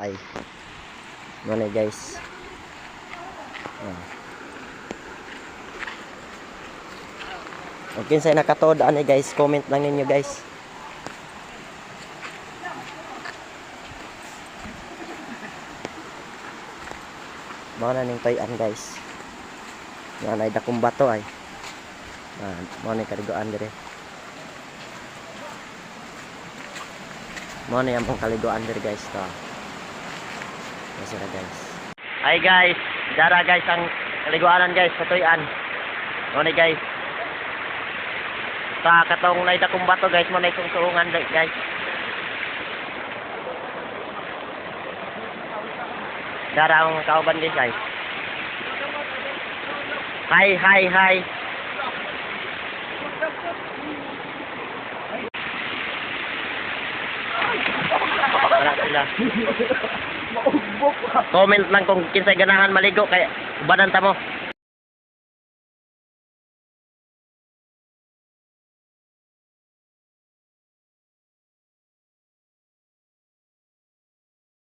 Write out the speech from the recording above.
Ay. Ano guys. Okay, say nakatood ani guys, comment lang ninyo guys. Mao na ning tayan guys. Nga nay dakong bato ay. Mao ni kaliguan dire. Mao na yang kaliguan dire guys to. Masira guys. Hi guys, dara guys ang kaliguanan guys sa tuyan. Mao ni guys. Sa katong nay dakong bato guys, mo nay sungsungan guys. Dara ang kauban guys. Hi. Wala sila. Comment lang kung kinsay ganahan maligo kay ubanan ta mo.